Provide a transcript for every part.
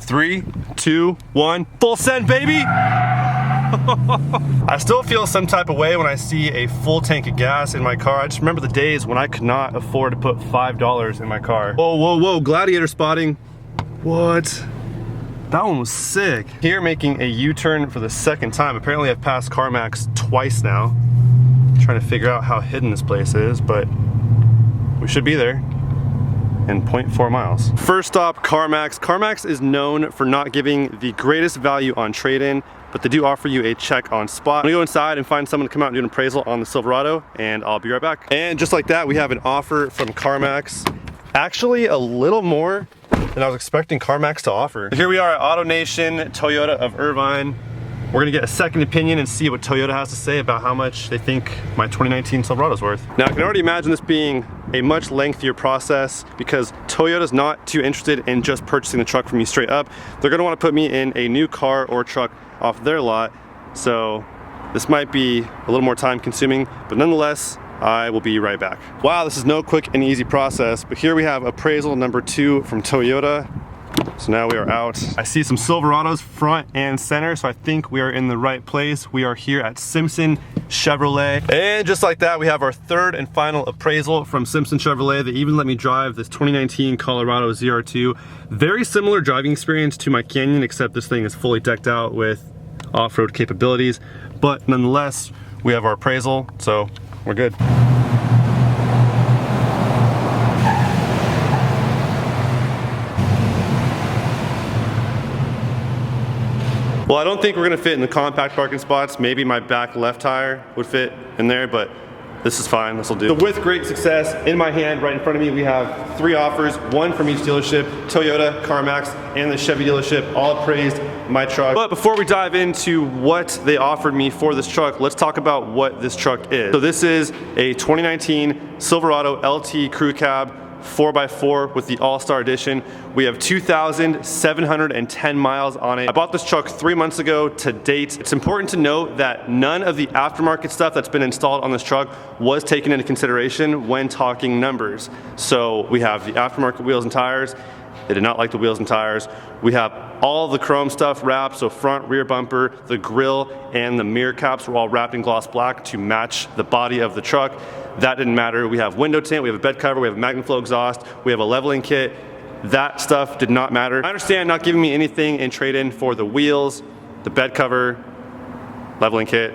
3, 2, 1, full send, baby! I still feel some type of way when I see a full tank of gas in my car. I just remember the days when I could not afford to put $5 in my car. Whoa, whoa, whoa, gladiator spotting. What? That one was sick. Here making a U-turn for the second time. Apparently I've passed CarMax twice now. Trying to figure out how hidden this place is, but we should be there in 0.4 miles. First stop, CarMax. CarMax is known for not giving the greatest value on trade-in, but they do offer you a check on spot. I'm gonna go inside and find someone to come out and do an appraisal on the Silverado, and I'll be right back. And just like that, we have an offer from CarMax. Actually, a little more than I was expecting CarMax to offer. Here we are at AutoNation Toyota of Irvine. We're gonna get a second opinion and see what Toyota has to say about how much they think my 2019 Silverado's worth. Now I can already imagine this being a much lengthier process because Toyota's not too interested in just purchasing the truck from you straight up. They're gonna wanna put me in a new car or truck off their lot. So this might be a little more time consuming, but nonetheless, I will be right back. Wow, this is no quick and easy process, but here we have appraisal number 2 from Toyota. So now we are out. I see some Silverados front and center, so I think we are in the right place. We are here at Simpson Chevrolet. And just like that, we have our third and final appraisal from Simpson Chevrolet. They even let me drive this 2019 Colorado ZR2. Very similar driving experience to my Canyon, except this thing is fully decked out with off-road capabilities. But nonetheless, we have our appraisal, so we're good. Well, I don't think we're gonna fit in the compact parking spots. Maybe my back left tire would fit in there, but this is fine, this will do. So with great success, in my hand, right in front of me, we have 3 offers, 1 from each dealership, Toyota, CarMax, and the Chevy dealership, all appraised my truck. But before we dive into what they offered me for this truck, let's talk about what this truck is. So this is a 2019 Silverado LT Crew Cab, 4x4 with the All-Star Edition. We have 2,710 miles on it. I bought this truck 3 months ago to date. It's important to note that none of the aftermarket stuff that's been installed on this truck was taken into consideration when talking numbers. So we have the aftermarket wheels and tires. They did not like the wheels and tires. We have all the chrome stuff wrapped, so front, rear bumper, the grille, and the mirror caps were all wrapped in gloss black to match the body of the truck. That didn't matter. We have window tint, we have a bed cover, we have a Magnaflow exhaust, we have a leveling kit. That stuff did not matter. I understand not giving me anything in trade-in for the wheels, the bed cover, leveling kit,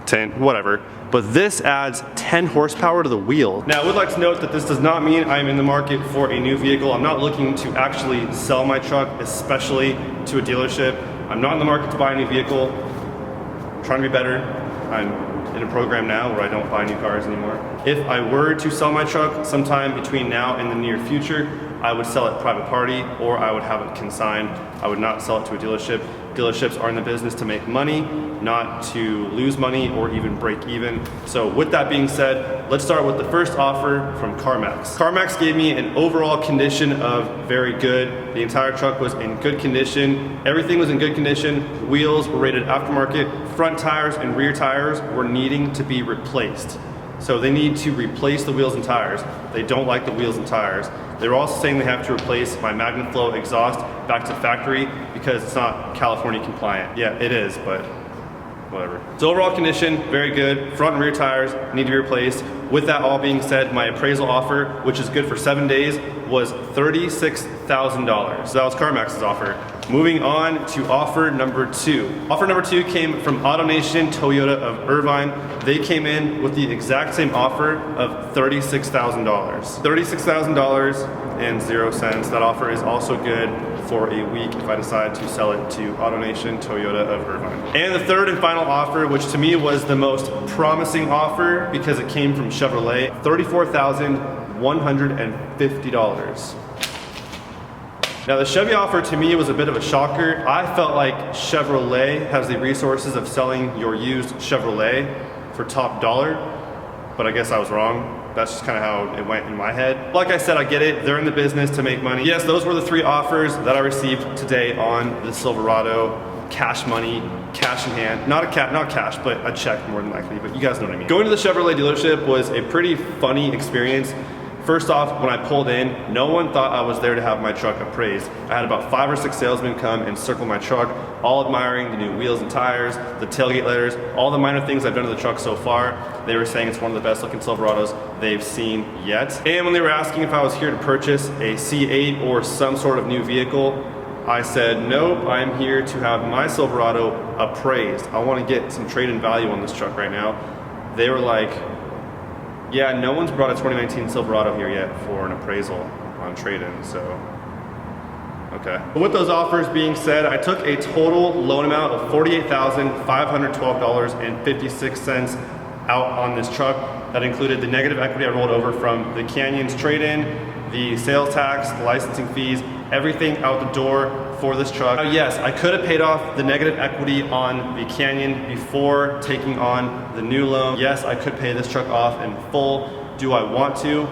tint, whatever. But this adds 10 horsepower to the wheel. Now I would like to note that this does not mean I'm in the market for a new vehicle. I'm not looking to actually sell my truck, especially to a dealership. I'm not in the market to buy a new vehicle. I'm trying to be better. I'm in a program now where I don't buy new cars anymore. If I were to sell my truck sometime between now and the near future, I would sell it private party or I would have it consigned. I would not sell it to a dealership. Dealerships are in the business to make money, not to lose money or even break even. So with that being said, let's start with the first offer from CarMax. CarMax gave me an overall condition of very good. The entire truck was in good condition. Everything was in good condition. Wheels were rated aftermarket. Front tires and rear tires were needing to be replaced. So they need to replace the wheels and tires. They don't like the wheels and tires. They're also saying they have to replace my Magnaflow exhaust back to factory because it's not California compliant. Yeah, it is, but whatever. So overall condition, very good. Front and rear tires need to be replaced. With that all being said, my appraisal offer, which is good for 7 days, was $36,000. So that was CarMax's offer. Moving on to offer number 2. Offer number 2 came from AutoNation Toyota of Irvine. They came in with the exact same offer of $36,000. $36,000 and 0 cents. That offer is also good for a week if I decide to sell it to AutoNation Toyota of Irvine. And the third and final offer, which to me was the most promising offer because it came from Chevrolet, $34,150. Now the Chevy offer to me was a bit of a shocker. I felt like Chevrolet has the resources of selling your used Chevrolet for top dollar, but I guess I was wrong. That's just kind of how it went in my head. Like I said, I get it. They're in the business to make money. Yes, those were the 3 offers that I received today on the Silverado. Cash money, cash in hand. Not cash, but a check more than likely, but you guys know what I mean. Going to the Chevrolet dealership was a pretty funny experience. First off, when I pulled in, no one thought I was there to have my truck appraised. I had about 5 or 6 salesmen come and circle my truck, all admiring the new wheels and tires, the tailgate letters, all the minor things I've done to the truck so far. They were saying it's one of the best looking Silverados they've seen yet. And when they were asking if I was here to purchase a C8 or some sort of new vehicle, I said, nope, I'm here to have my Silverado appraised. I want to get some trade-in value on this truck right now. They were like, yeah, no one's brought a 2019 Silverado here yet for an appraisal on trade-in, so, okay. With those offers being said, I took a total loan amount of $48,512.56 out on this truck. That included the negative equity I rolled over from the Canyon's trade-in, the sales tax, the licensing fees, everything out the door for this truck. Now, yes, I could have paid off the negative equity on the Canyon before taking on the new loan. Yes, I could pay this truck off in full. Do I want to?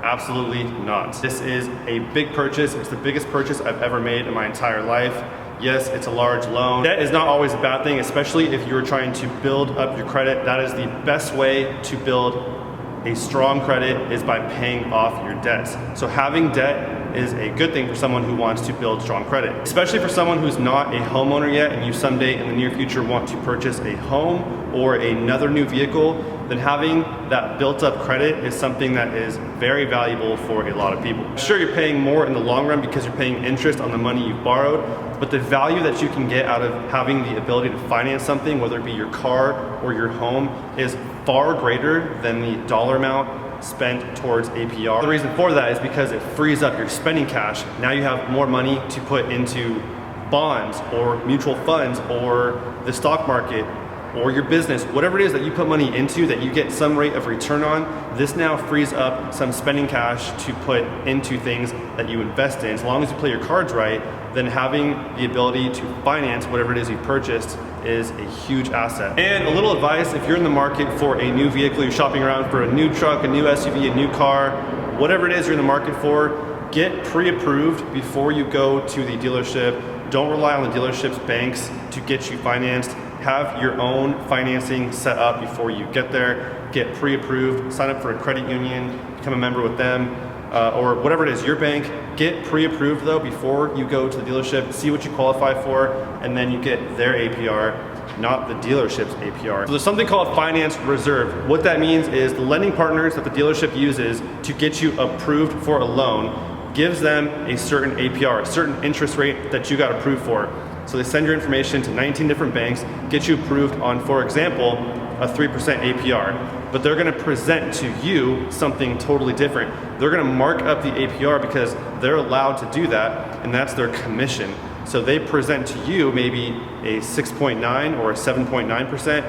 Absolutely not. This is a big purchase. It's the biggest purchase I've ever made in my entire life. Yes, it's a large loan. Debt is not always a bad thing, especially if you're trying to build up your credit. That is the best way to build a strong credit, is by paying off your debts. So having debt is a good thing for someone who wants to build strong credit, especially for someone who's not a homeowner yet and you someday in the near future want to purchase a home or another new vehicle. Then having that built up credit is something that is very valuable for a lot of people. Sure, you're paying more in the long run because you're paying interest on the money you've borrowed, but the value that you can get out of having the ability to finance something, whether it be your car or your home, is far greater than the dollar amount spent towards APR. The reason for that is because it frees up your spending cash. Now you have more money to put into bonds or mutual funds or the stock market or your business, whatever it is that you put money into that you get some rate of return on. This now frees up some spending cash to put into things that you invest in. As long as you play your cards right, then having the ability to finance whatever it is you purchased is a huge asset. And a little advice, if you're in the market for a new vehicle, you're shopping around for a new truck, a new SUV, a new car, whatever it is you're in the market for, get pre-approved before you go to the dealership. Don't rely on the dealership's banks to get you financed. Have your own financing set up before you get there. Get pre-approved, sign up for a credit union, become a member with them, or whatever it is, your bank. Get pre-approved though before you go to the dealership, see what you qualify for, and then you get their APR, not the dealership's APR. So there's something called finance reserve. What that means is the lending partners that the dealership uses to get you approved for a loan gives them a certain APR, a certain interest rate that you got approved for. So they send your information to 19 different banks, get you approved on, for example, a 3% APR. But they're gonna present to you something totally different. They're gonna mark up the APR because they're allowed to do that, and that's their commission. So they present to you maybe a 6.9 or a 7.9%,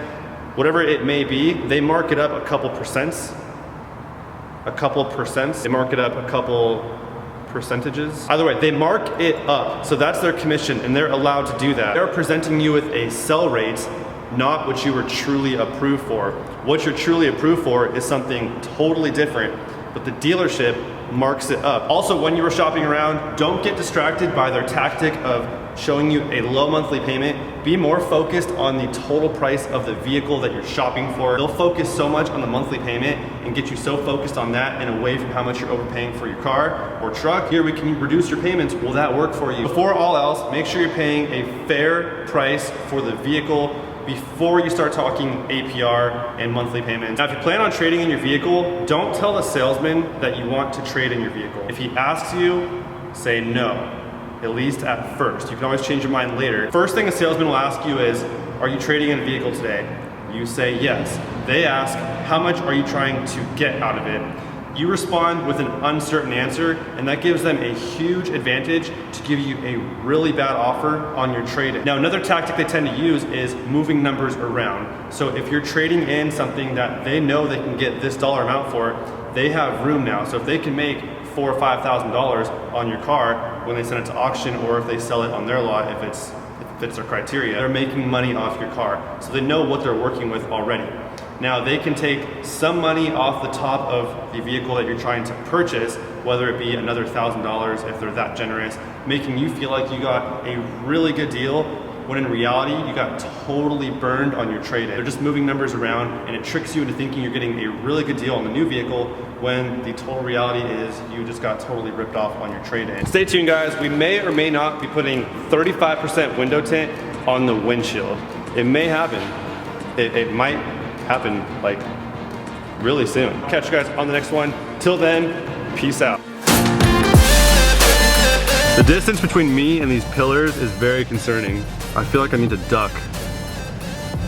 whatever it may be. They mark it up a couple percents. They mark it up a couple percentages. Either way, they mark it up. So that's their commission, and they're allowed to do that. They're presenting you with a sell rate, not what you were truly approved for. What you're truly approved for is something totally different, but the dealership marks it up. Also, when you were shopping around, don't get distracted by their tactic of showing you a low monthly payment. Be more focused on the total price of the vehicle that you're shopping for. They'll focus so much on the monthly payment and get you so focused on that and away from how much you're overpaying for your car or truck. Here, we can reduce your payments. Will that work for you? Before all else, make sure you're paying a fair price for the vehicle before you start talking APR and monthly payments. Now, if you plan on trading in your vehicle, don't tell the salesman that you want to trade in your vehicle. If he asks you, say no, at least at first. You can always change your mind later. First thing a salesman will ask you is, are you trading in a vehicle today? You say yes. They ask, how much are you trying to get out of it? You respond with an uncertain answer, and that gives them a huge advantage to give you a really bad offer on your trade-in. Now, another tactic they tend to use is moving numbers around. So if you're trading in something that they know they can get this dollar amount for, they have room now. So if they can make $4,000 or $5,000 on your car when they send it to auction, or if they sell it on their lot, if it fits their criteria, they're making money off your car. So they know what they're working with already. Now, they can take some money off the top of the vehicle that you're trying to purchase, whether it be another $1,000 if they're that generous, making you feel like you got a really good deal when in reality, you got totally burned on your trade-in. They're just moving numbers around, and it tricks you into thinking you're getting a really good deal on the new vehicle when the total reality is you just got totally ripped off on your trade-in. Stay tuned, guys. We may or may not be putting 35% window tint on the windshield. It may happen. It might happen like really soon. Catch you guys on the next one. Till then, peace out. The distance between me and these pillars is very concerning. I feel like I need to duck.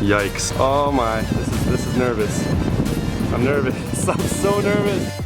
Yikes. Oh my, this is nervous. I'm nervous. I'm so nervous.